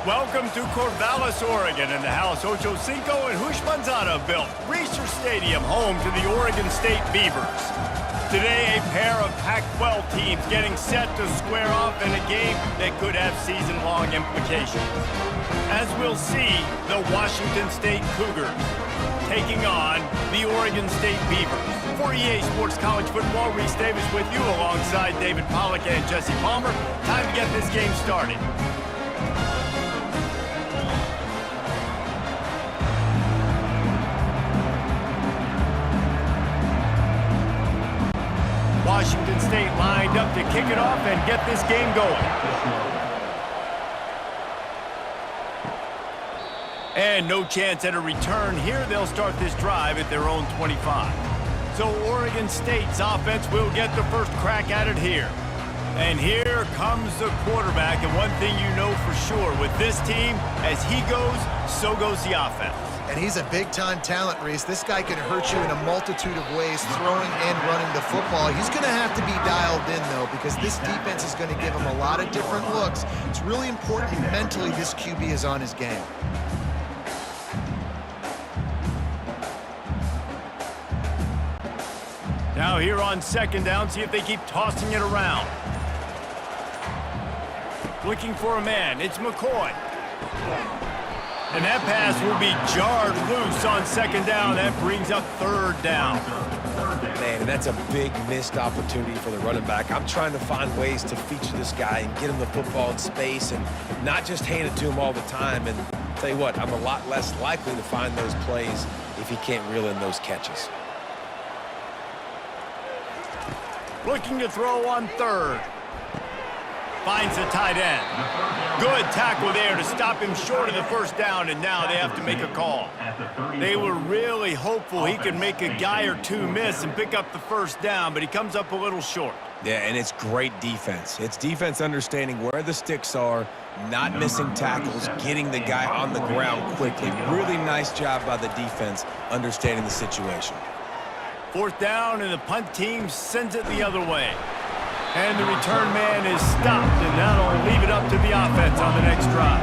Welcome to Corvallis, Oregon, in the House Ocho Cinco and Hushmanzada built Reser Stadium, home to the Oregon State Beavers. Today, a pair of Pac-12 teams getting set to square off in a game that could have season-long implications. As we'll see, the Washington State Cougars taking on the Oregon State Beavers. For EA Sports College Football, Reese Davis with you alongside David Pollack and Jesse Palmer. Time to get this game started. Washington State lined up to kick it off and get this game going. And no chance at a return here. They'll start this drive at their own 25. So Oregon State's offense will get the first crack at it here. And here comes the quarterback. And one thing you know for sure with this team, as he goes, so goes the offense. And he's a big-time talent, Reese. This guy can hurt you in a multitude of ways, throwing and running the football. He's going to have to be dialed in, though, because this defense is going to give him a lot of different looks. It's really important mentally this QB is on his game. Now here on second down, see if they keep tossing it around. Looking for a man, it's McCoy. And that pass will be jarred loose on second down. That brings up third down. Man, that's a big missed opportunity for the running back. I'm trying to find ways to feature this guy and get him the football in space and not just hand it to him all the time. And tell you what, I'm a lot less likely to find those plays if he can't reel in those catches. Looking to throw on third. Finds the tight end. Good tackle there to stop him short of the first down, and now they have to make a call. They were really hopeful he could make a guy or two miss and pick up the first down, but he comes up a little short. Yeah, and it's great defense. It's defense understanding where the sticks are, not missing tackles, getting the guy on the ground quickly. Really nice job by the defense understanding the situation. Fourth down, and the punt team sends it the other way. And the return man is stopped, and that'll leave it up to the offense on the next drive.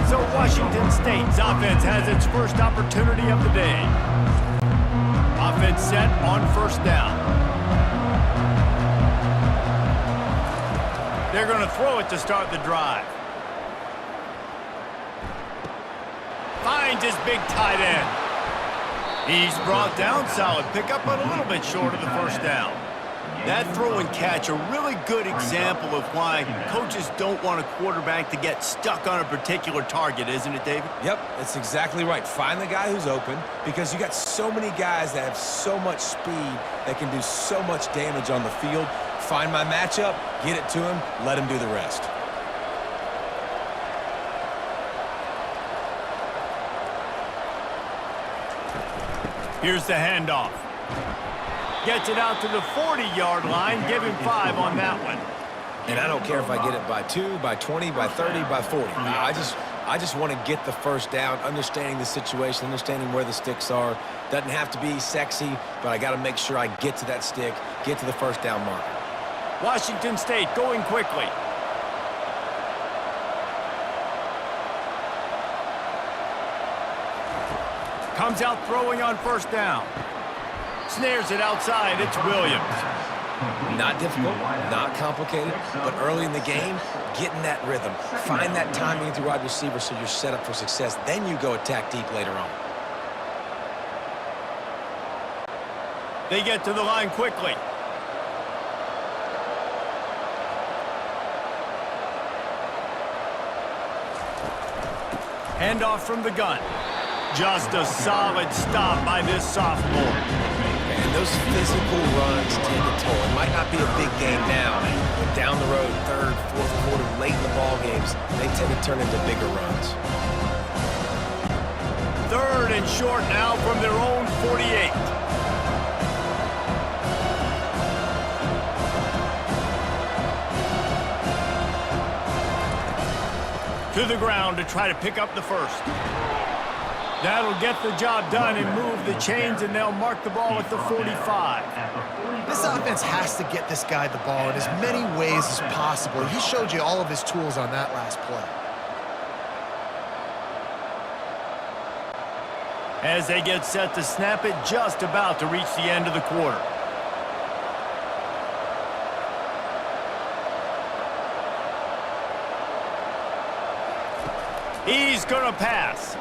So Washington State's offense has its first opportunity of the day. Offense set on first down. They're going to throw it to start the drive. Finds his big tight end. He's brought down, solid pickup, but a little bit short of the first down. That throw and catch, a really good example of why coaches don't want a quarterback to get stuck on a particular target, isn't it, David? Yep, that's exactly right. Find the guy who's open because you got so many guys that have so much speed that can do so much damage on the field. Find my matchup, get it to him, let him do the rest. Here's the handoff. Gets it out to the 40-yard line. Give him 5 on that one. And I don't care if I get it by 2, by 20, by 30, by 40. I just want to get the first down, understanding the situation, understanding where the sticks are. Doesn't have to be sexy, but I got to make sure I get to that stick, get to the first down marker. Washington State going quickly. Comes out throwing on first down. Snares it outside. It's Williams. Not difficult, not complicated, but early in the game, getting that rhythm. Find that timing with your wide receiver so you're set up for success. Then you go attack deep later on. They get to the line quickly. Handoff from the gun. Just a solid stop by this sophomore. And those physical runs take a toll. It might not be a big game now, but down the road, third, fourth quarter, late in the ball games, they tend to turn into bigger runs. Third and short now from their own 48. To the ground to try to pick up the first. That'll get the job done and move the chains, and they'll mark the ball at the 45. This offense has to get this guy the ball in as many ways as possible. He showed you all of his tools on that last play. as they get set to snap it just about to reach the end of the quarter. He's going to pass.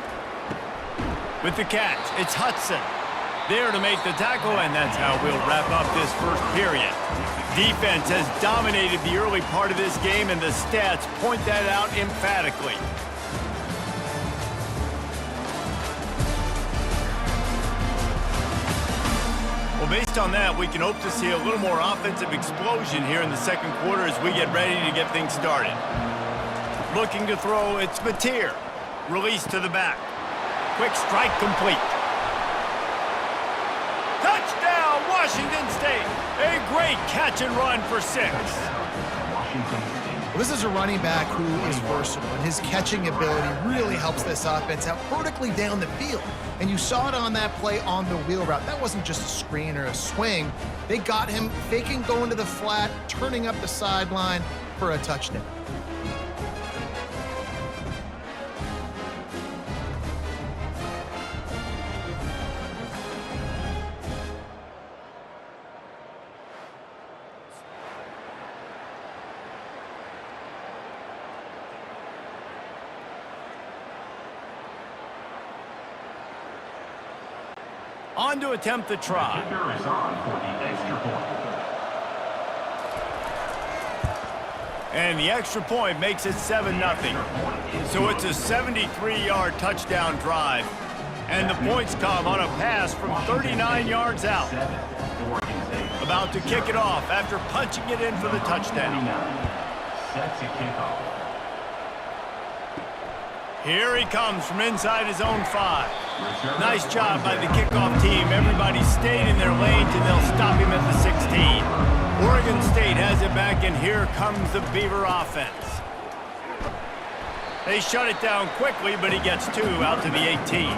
With the catch, it's Hudson. There to make the tackle, and that's how we'll wrap up this first period. Defense has dominated the early part of this game, and the stats point that out emphatically. Well, based on that, we can hope to see a little more offensive explosion here in the second quarter as we get ready to get things started. Looking to throw, it's Mateer. Release to the back. Quick strike complete. Touchdown, Washington State. A great catch and run for 6. Well, this is a running back who is versatile, and his catching ability really helps this offense out vertically down the field. And you saw it on that play on the wheel route. That wasn't just a screen or a swing. They got him faking going to the flat, turning up the sideline for a touchdown. On to attempt the try. And the extra point makes it 7-0. So it's a 73-yard touchdown drive. And the points come on a pass from 39 yards out. About to kick it off after punching it in for the touchdown. Here he comes from inside his own 5. Nice job by the kickoff team. Everybody stayed in their lanes, and they'll stop him at the 16. Oregon State has it back, and here comes the Beaver offense. They shut it down quickly, but he gets 2 out to the 18.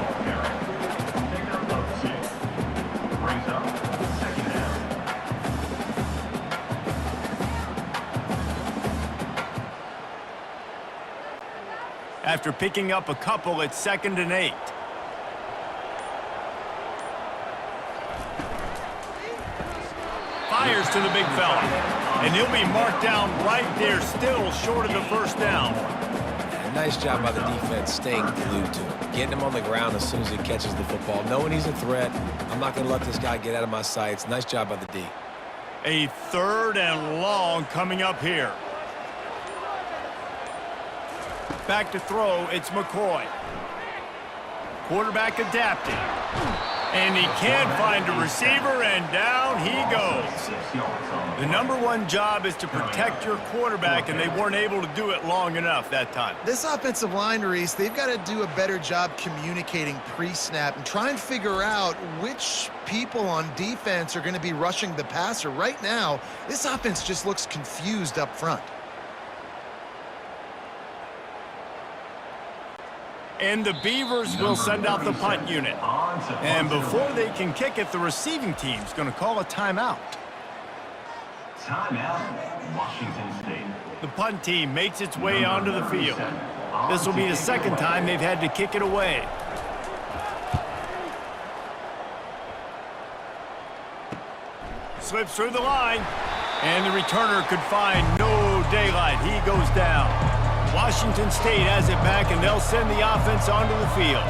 After picking up a couple, it's 2nd and 8. Fires to the big fella. And he'll be marked down right there, still short of the first down. Nice job by the defense staying glued to him. Getting him on the ground as soon as he catches the football. Knowing he's a threat, I'm not going to let this guy get out of my sights. Nice job by the D. A 3rd and long coming up here. Back to throw, it's McCoy. Quarterback adapting. And he can't find a receiver, and down he goes. The #1 job is to protect your quarterback, and they weren't able to do it long enough that time. This offensive line, Reese, they've got to do a better job communicating pre-snap and try and figure out which people on defense are going to be rushing the passer. Right now, this offense just looks confused up front. And the Beavers will send out the punt unit. And before they can kick it, the receiving team's going to call a timeout. Timeout, Washington State. The punt team makes its way onto the field. This will be the 2nd time they've had to kick it away. Slips through the line. And the returner could find no daylight. He goes down. Washington State has it back, and they'll send the offense onto the field.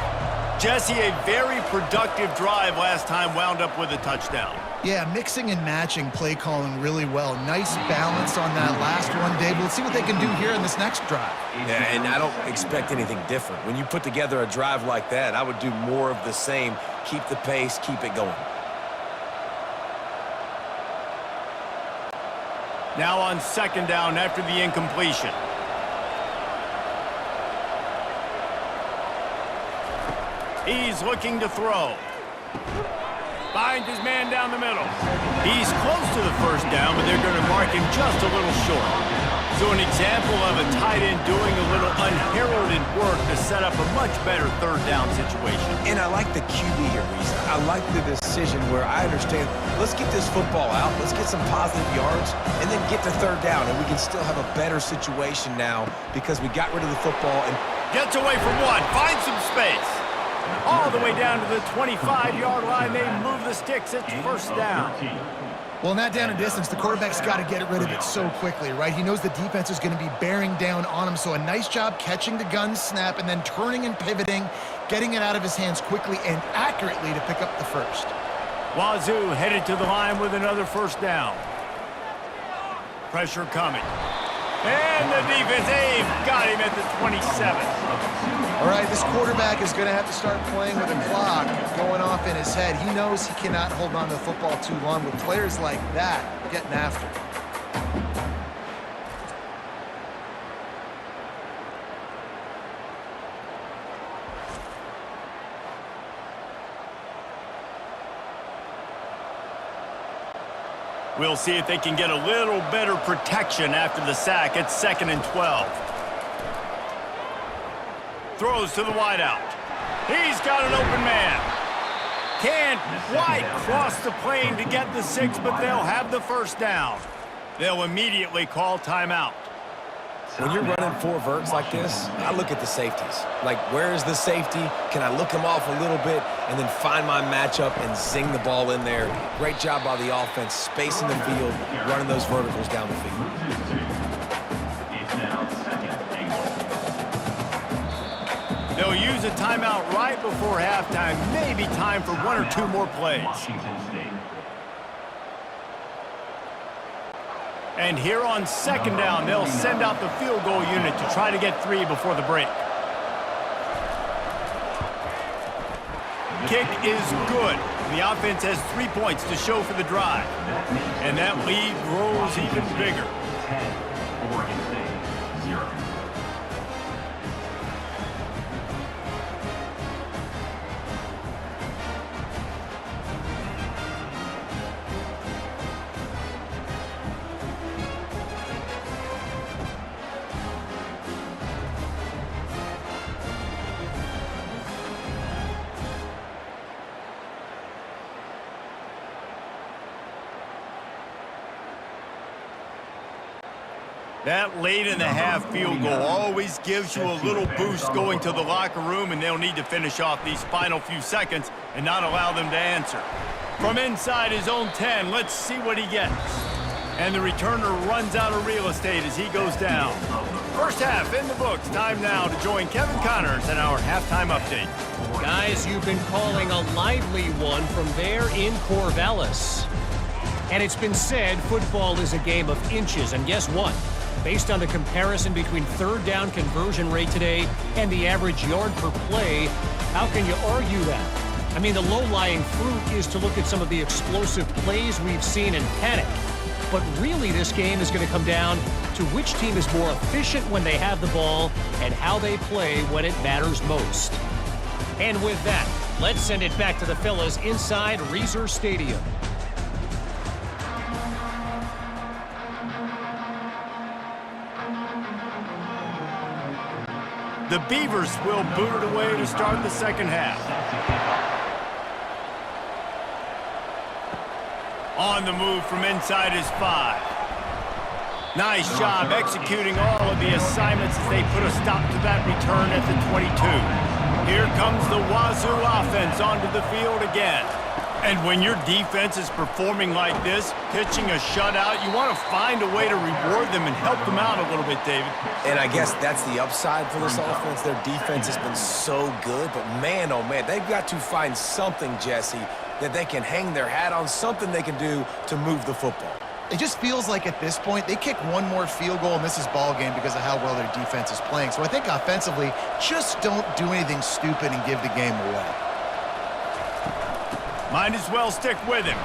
Jesse, a very productive drive last time wound up with a touchdown. Yeah, mixing and matching play calling really well. Nice balance on that last one, Dave. Let's see what they can do here in this next drive. Yeah, and I don't expect anything different. When you put together a drive like that, I would do more of the same. Keep the pace, keep it going. Now on 2nd down after the incompletion. He's looking to throw. Finds his man down the middle. He's close to the first down, but they're going to mark him just a little short. So an example of a tight end doing a little unheralded work to set up a much better 3rd down situation. And I like the QB here, Reese. I like the decision where I understand, let's get this football out, let's get some positive yards, and then get to 3rd down, and we can still have a better situation now because we got rid of the football. And gets away from one, finds some space. All the way down to the 25-yard line. They move the sticks. It's first down. Well, in that down and distance, the quarterback's got to get rid of it so quickly, right? He knows the defense is going to be bearing down on him, so a nice job catching the gun snap and then turning and pivoting, getting it out of his hands quickly and accurately to pick up the first. Wazoo headed to the line with another first down. Pressure coming. And the defense, they've got him at the 27. All right, this quarterback is going to have to start playing with a clock going off in his head. He knows he cannot hold on to the football too long with players like that getting after him. We'll see if they can get a little better protection after the sack. It's 2nd and 12. Throws to the wideout. He's got an open man. Can't quite cross the plane to get the 6, but they'll have the first down. They'll immediately call timeout. When you're running 4 verts like this, I look at the safeties. Like, where is the safety? Can I look him off a little bit and then find my matchup and zing the ball in there? Great job by the offense, spacing the field, running those verticals down the field. They'll use a timeout right before halftime. Maybe time for 1 or 2 more plays. Washington State. And here on 2nd down, they'll send out the field goal unit to try to get 3 before the break. Kick is good. The offense has 3 points to show for the drive. And that lead grows even bigger. 10, Oregon State, 0. That late in the half field goal always gives you a little boost going to the locker room, and they'll need to finish off these final few seconds and not allow them to answer. From inside his own 10, let's see what he gets. And the returner runs out of real estate as he goes down. First half in the books. Time now to join Kevin Connors in our halftime update. Guys, you've been calling a lively one from there in Corvallis. And it's been said football is a game of inches, and guess what? Based on the comparison between 3rd down conversion rate today and the average yard per play, how can you argue that? I mean, the low-lying fruit is to look at some of the explosive plays we've seen in panic. But really, this game is going to come down to which team is more efficient when they have the ball and how they play when it matters most. And with that, let's send it back to the fellas inside Reser Stadium. The Beavers will boot it away to start the second half. On the move from inside his 5. Nice job executing all of the assignments as they put a stop to that return at the 22. Here comes the Wazoo offense onto the field again. And when your defense is performing like this, pitching a shutout, you want to find a way to reward them and help them out a little bit, David. And I guess that's the upside for this offense. Their defense has been so good, but man, oh man, they've got to find something, Jesse, that they can hang their hat on, something they can do to move the football. It just feels like at this point, they kick 1 more field goal and this is ball game because of how well their defense is playing. So I think offensively, just don't do anything stupid and give the game away. Might as well stick with him.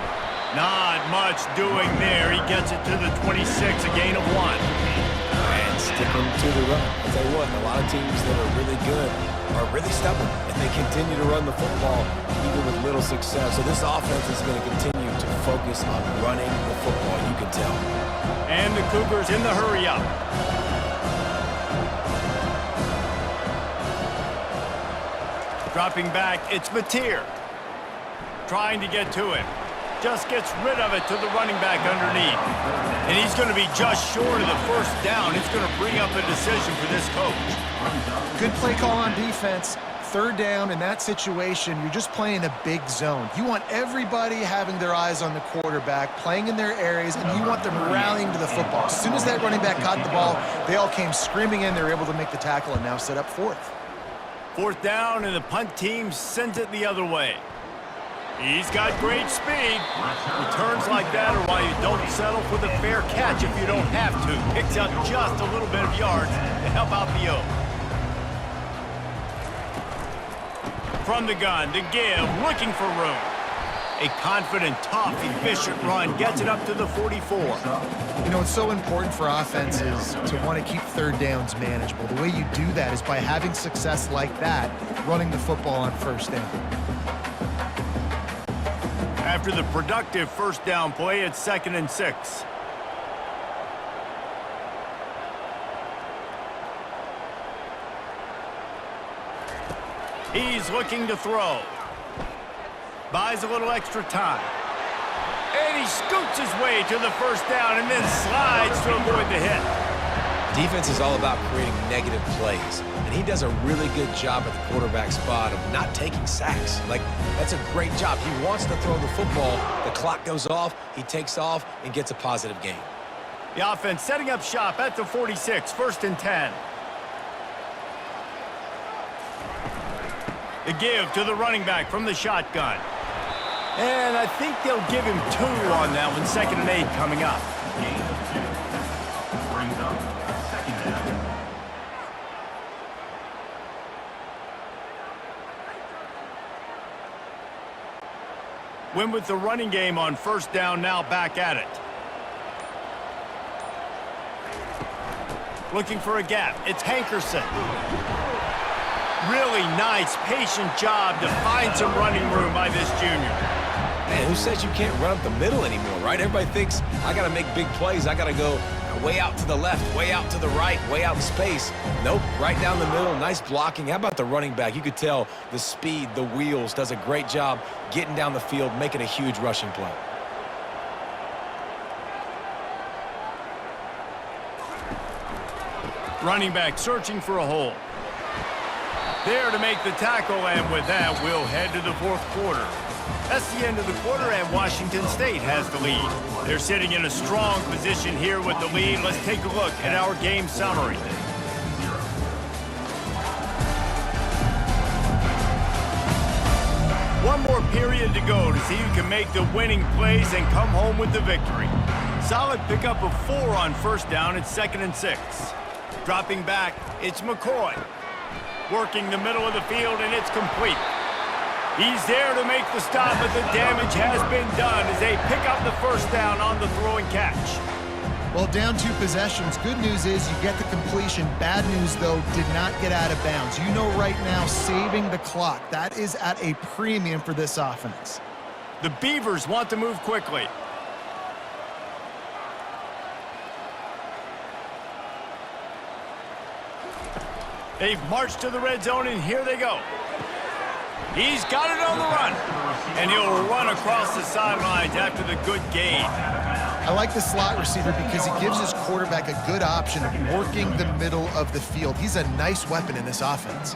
Not much doing there. He gets it to the 26, a gain of 1. And sticking to the run. I'll tell you what, a lot of teams that are really good are really stubborn, and they continue to run the football even with little success. So this offense is going to continue to focus on running the football, you can tell. And the Cougars in the hurry up. Dropping back, it's Mateer. Trying to get to him. Just gets rid of it to the running back underneath. And he's going to be just short of the first down. It's going to bring up a decision for this coach. Good play call on defense. Third down in that situation, you're just playing a big zone. You want everybody having their eyes on the quarterback, playing in their areas, and you want them rallying to the football. As soon as that running back caught the ball, they all came screaming in. They were able to make the tackle and now set up fourth. Fourth down, and the punt team sends it the other way. He's got great speed. Returns like that are why you don't settle for the fair catch if you don't have to. Picks up just a little bit of yards to help out the O. From the gun to give, looking for room. A confident, tough, efficient run gets it up to the 44. You know, it's so important for offenses to want to keep third downs manageable. The way you do that is by having success like that, running the football on first down. After the productive first down play, it's 2nd and 6. He's looking to throw. Buys a little extra time. And he scoots his way to the first down and then slides to avoid the hit. Defense is all about creating negative plays, and he does a really good job at the quarterback spot of not taking sacks. Like, that's a great job. He wants to throw the football. The clock goes off, he takes off, and gets a positive gain. The offense setting up shop at the 46, 1st and 10. The give to the running back from the shotgun. And I think they'll give him 2 on that one. 2nd and 8 coming up. Gain of 2. Brings up 2nd down. Win with the running game on first down, now back at it. Looking for a gap. It's Hankerson. Really nice, patient job to find some running room by this junior. Man, who says you can't run up the middle anymore, right? Everybody thinks, I got to make big plays. I got to go way out to the left, way out to the right, way out in space. Nope, right down the middle, nice blocking. How about the running back? You could tell the speed, the wheels, does a great job getting down the field, making a huge rushing play. Running back searching for a hole. There to make the tackle, and with that, we'll head to the 4th quarter. That's the end of the quarter, and Washington State has the lead. They're sitting in a strong position here with the lead. Let's take a look at our game summary. One more period to go to see who can make the winning plays and come home with the victory. Solid pickup of 4 on first down. It's 2nd and 6. Dropping back, it's McCoy. Working the middle of the field, and it's complete. He's there to make the stop, but the damage has been done as they pick up the first down on the throw and catch. Well, down 2 possessions. Good news is you get the completion. Bad news, though, did not get out of bounds. You know right now, saving the clock. That is at a premium for this offense. The Beavers want to move quickly. They've marched to the red zone, and here they go. He's got it on the run, and he'll run across the sidelines after the good gain. I like the slot receiver because he gives his quarterback a good option of working the middle of the field. He's a nice weapon in this offense.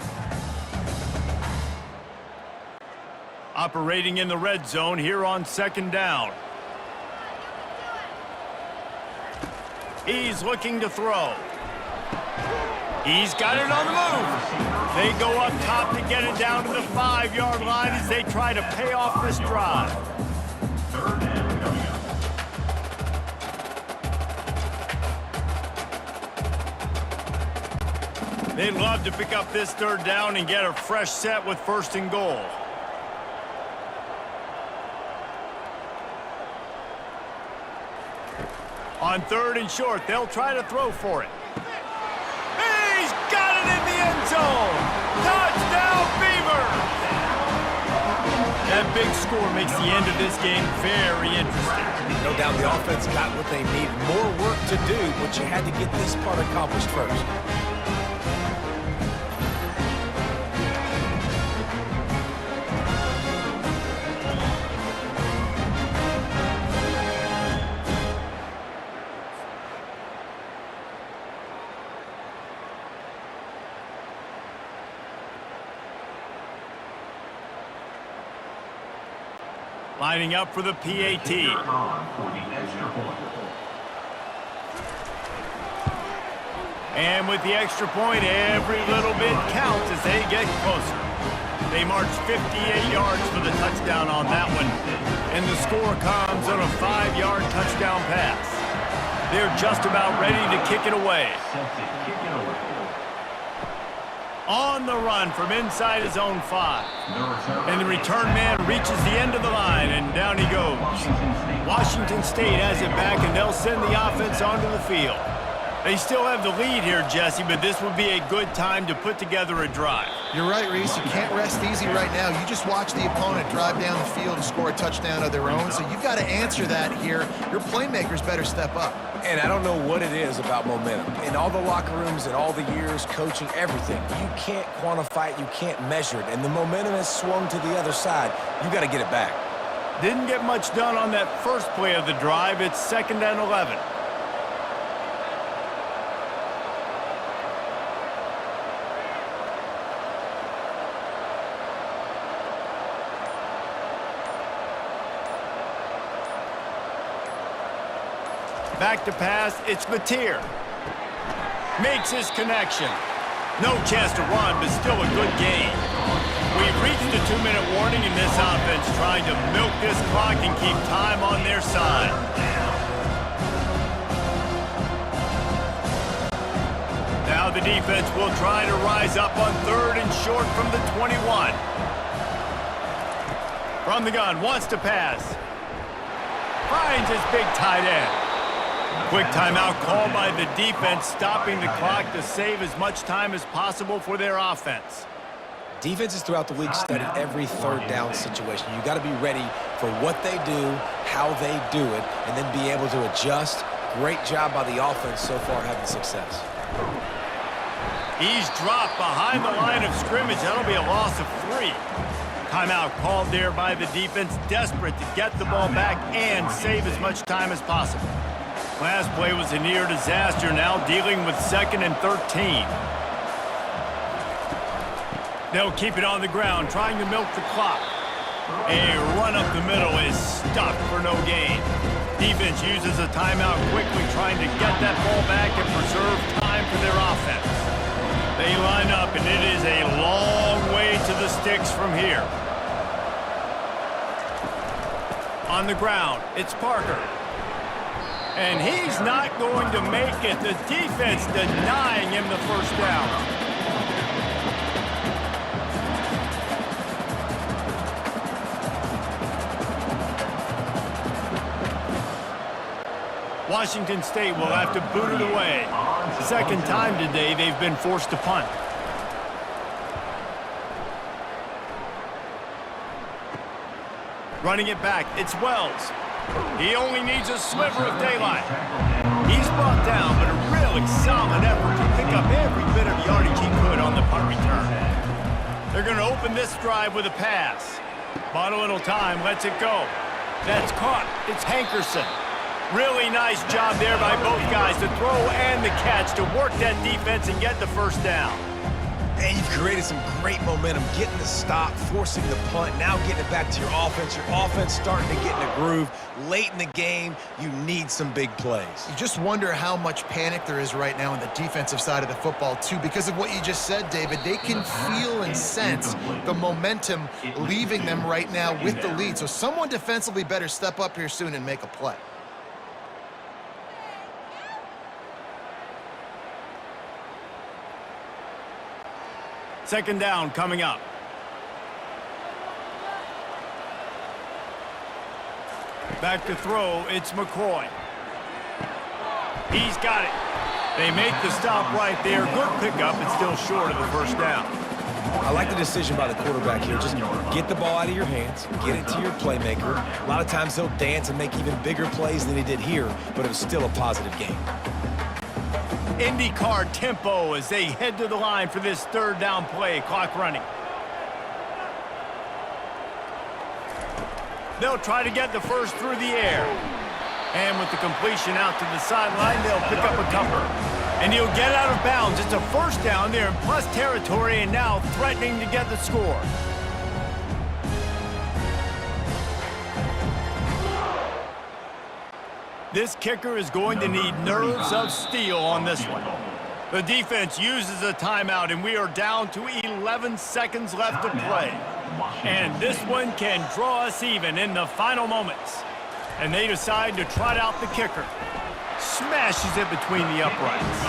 Operating in the red zone here on 2nd down. He's looking to throw. He's got it on the move. They go up top to get it down to the 5-yard line as they try to pay off this drive. 3rd down coming up. They'd love to pick up this 3rd down and get a fresh set with 1st and goal. On 3rd and short, they'll try to throw for it. He's got it in the end zone! Touchdown, Beavers! That big score makes the end of this game very interesting. No doubt the offense got what they need. More work to do, but you had to get this part accomplished first. Lining up for the PAT. And with the extra point, every little bit counts as they get closer. They march 58 yards for the touchdown on that one. And the score comes on a 5-yard touchdown pass. They're just about ready to kick it away. On the run from inside his own 5. And the return man reaches the end of the line, and down he goes. Washington State has it back, and they'll send the offense onto the field. They still have the lead here, Jesse, but this would be a good time to put together a drive. You're right, Reese. You can't rest easy right now. You just watch the opponent drive down the field and score a touchdown of their own, so you've got to answer that here. Your playmakers better step up. And I don't know what it is about momentum. In all the locker rooms and all the years, coaching, everything, you can't quantify it, you can't measure it. And the momentum has swung to the other side. You got to get it back. Didn't get much done on that first play of the drive. It's 2nd and 11. Back to pass, it's Mateer. Makes his connection. No chance to run, but still a good gain. We've reached the 2-minute warning in this offense, trying to milk this clock and keep time on their side. Now the defense will try to rise up on 3rd and short from the 21. From the gun, wants to pass. Finds his big tight end. Quick timeout called by the defense, stopping the clock to save as much time as possible for their offense. Defenses throughout the league study every 3rd down situation. You got to be ready for what they do, how they do it, and then be able to adjust. Great job by the offense so far having success. He's dropped behind the line of scrimmage. That'll be a loss of 3. Timeout called there by the defense, desperate to get the ball back and save as much time as possible. Last play was a near disaster, now dealing with 2nd and 13. They'll keep it on the ground, trying to milk the clock. A run up the middle is stopped for no gain. Defense uses a timeout quickly, trying to get that ball back and preserve time for their offense. They line up, and it is a long way to the sticks from here. On the ground, it's Parker. And he's not going to make it. The defense denying him the first down. Washington State will have to boot it away. Second time today they've been forced to punt. Running it back, it's Wells. He only needs a sliver of daylight. He's brought down, but a really solid effort to pick up every bit of yardage he could on the punt return. They're going to open this drive with a pass. Bought a little time, lets it go. That's caught. It's Hankerson. Really nice job there by both guys, the throw and the catch, to work that defense and get the first down. And you've created some great momentum, getting the stop, forcing the punt, now getting it back to your offense. Your offense starting to get in a groove. Late in the game, you need some big plays. You just wonder how much panic there is right now on the defensive side of the football, too, because of what you just said, David. They can feel and sense the momentum leaving them right now with the lead. So someone defensively better step up here soon and make a play. Second down coming up. Back to throw, it's McCoy. He's got it. They make the stop right there. Good pickup, but still short of the first down. I like the decision by the quarterback here. Just get the ball out of your hands, get it to your playmaker. A lot of times he'll dance and make even bigger plays than he did here, but it was still a positive game. IndyCar tempo as they head to the line for this third down play. Clock running. They'll try to get the first through the air. And with the completion out to the sideline, they'll pick up a couple. And he'll get out of bounds. It's a first down there in plus territory, and now threatening to get the score. This kicker is going to need nerves of steel on this one. The defense uses a timeout, and we are down to 11 seconds left to play. And this one can draw us even in the final moments. And they decide to trot out the kicker. Smashes it between the uprights.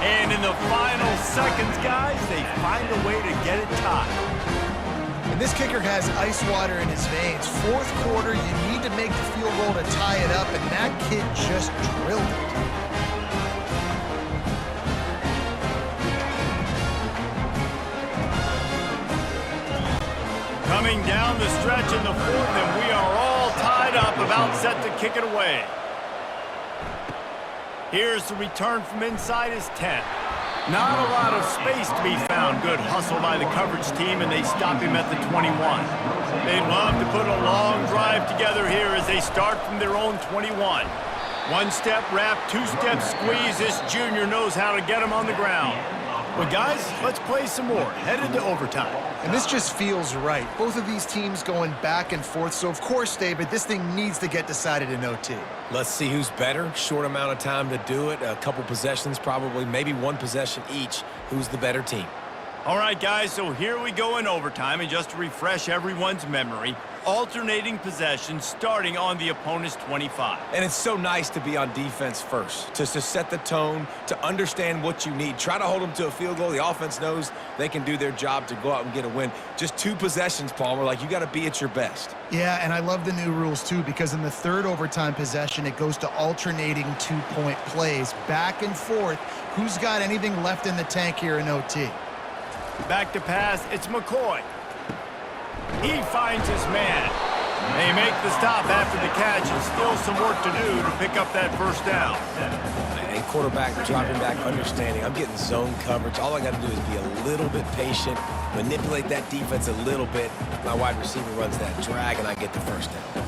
And in the final seconds, guys, they find a way to get it tied. And this kicker has ice water in his veins. Fourth quarter, you need to make the field goal to tie it up, and that kid just drilled it. Coming down the stretch in the fourth, and we are all tied up, about set to kick it away. Here's the return from inside his 10. Not a lot of space to be found. Good hustle by the coverage team, and they stop him at the 21. They'd love to put a long drive together here as they start from their own 21. One-step wrap, two-step squeeze. This junior knows how to get him on the ground. Well, guys, let's play some more. Headed to overtime. And this just feels right. Both of these teams going back and forth. So, of course, David, this thing needs to get decided in OT. Let's see who's better. Short amount of time to do it. A couple possessions, probably, maybe one possession each. Who's the better team? All right, guys, so here we go in overtime. And just to refresh everyone's memory, alternating possessions starting on the opponent's 25. And it's so nice to be on defense first, to set the tone, to understand what you need. Try to hold them to a field goal. The offense knows they can do their job to go out and get a win. Just two possessions, Palmer, like you got to be at your best. Yeah, and I love the new rules, too, because in the third overtime possession, it goes to alternating two-point plays, back and forth. Who's got anything left in the tank here in OT? Back to pass, it's McCoy. He finds his man. They make the stop after the catch, and still some work to do to pick up that first down. And quarterback dropping back, understanding. I'm getting zone coverage. All I got to do is be a little bit patient, manipulate that defense a little bit. My wide receiver runs that drag, and I get the first down.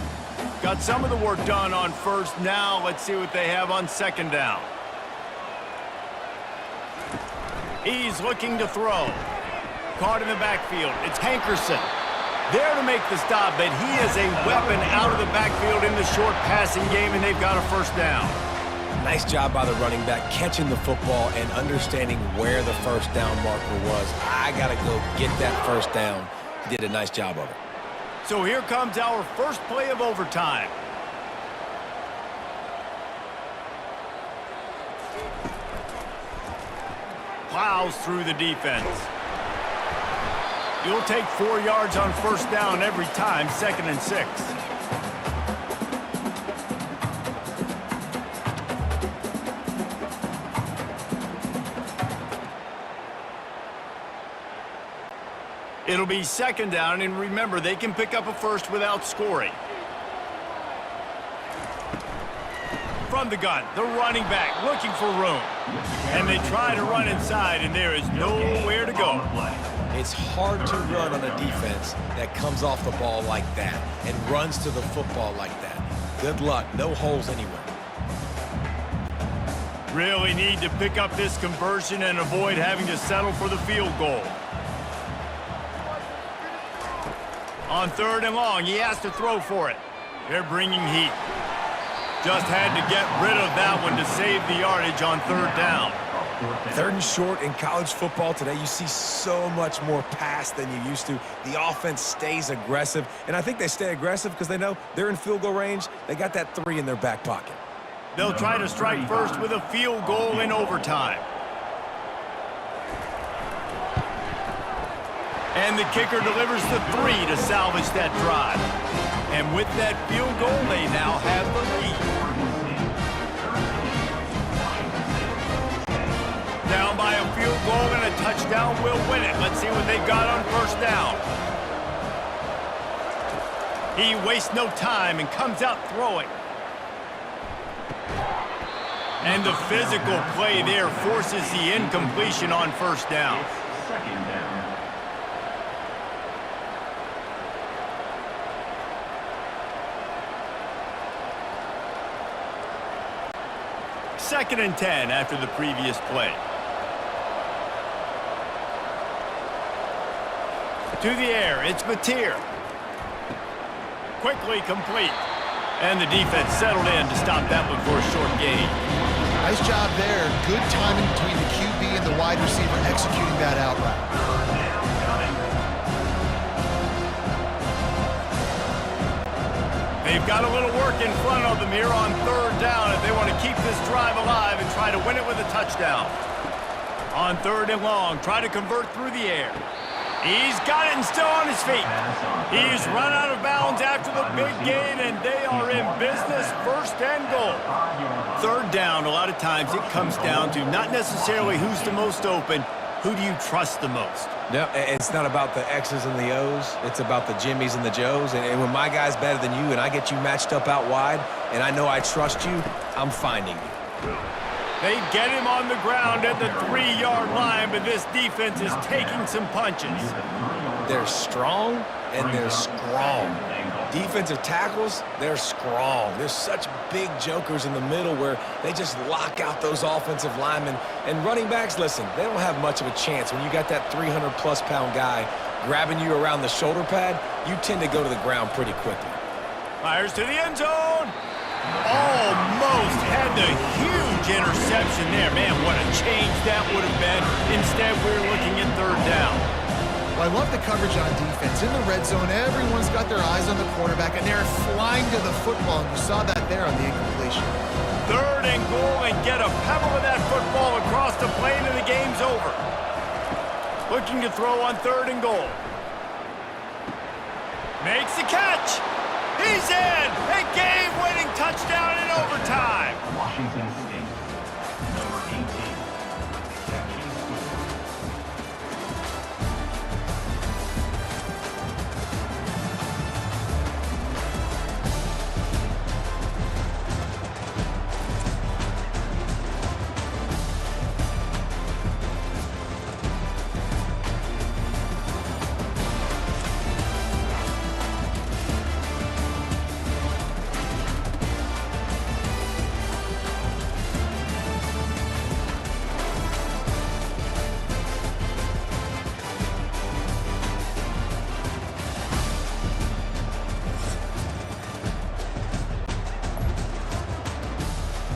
Got some of the work done on first. Now let's see what they have on second down. He's looking to throw. Caught in the backfield. It's Hankerson. There to make the stop, but he is a weapon out of the backfield in the short passing game, and they've got a first down. Nice job by the running back, catching the football and understanding where the first down marker was. I got to go get that first down. He did a nice job of it. So here comes our first play of overtime. Plows through the defense. You'll take 4 yards on first down every time, 2nd and 6. It'll be 2nd down, and remember, they can pick up a first without scoring. From the gun, the running back looking for room. And they try to run inside, and there is nowhere to go. It's hard to run on a defense that comes off the ball like that and runs to the football like that. Good luck. No holes anywhere. Really need to pick up this conversion and avoid having to settle for the field goal. On 3rd and long, he has to throw for it. They're bringing heat. Just had to get rid of that one to save the yardage on 3rd down. 3rd and short in college football today, you see so much more pass than you used to. The offense stays aggressive, and I think they stay aggressive because they know they're in field goal range. They got that 3 in their back pocket. They'll try to strike first with a field goal in overtime. And the kicker delivers the 3 to salvage that drive. And with that field goal, they now have the lead. Down by a field goal and a touchdown will win it. Let's see what they've got on first down. He wastes no time and comes out throwing. And the physical play there forces the incompletion on first down. 2nd down. Second and 10 after the previous play. To the air, it's Mateer. Quickly complete. And the defense settled in to stop that one for a short gain. Nice job there. Good timing between the QB and the wide receiver executing that out route. They've got a little work in front of them here on third down if they want to keep this drive alive and try to win it with a touchdown. On third and long, try to convert through the air. He's got it and still on his feet. He's run out of bounds after the big gain, and they are in business, first and goal. Third down, a lot of times it comes down to not necessarily who's the most open, who do you trust the most? No, it's not about the X's and the O's. It's about the Jimmies and the Joes. And when my guy's better than you and I get you matched up out wide and I know I trust you, I'm finding you. They get him on the ground at the 3-yard line, but this defense is taking some punches. They're strong and they're strong. Defensive tackles, they're strong. There's such big jokers in the middle where they just lock out those offensive linemen. And running backs, listen, they don't have much of a chance. When you got that 300-plus pound guy grabbing you around the shoulder pad, you tend to go to the ground pretty quickly. Fires to the end zone. Almost had the huge interception there. Man, what a change that would have been. Instead, we're looking at third down. Well, I love the coverage on defense. In the red zone, everyone's got their eyes on the quarterback, and they're flying to the football. And you saw that there on the incompletion. Third and goal, and get a pebble of that football across the plane, and the game's over. Looking to throw on third and goal. Makes the catch. He's in. A game-winning touchdown in overtime. Washington State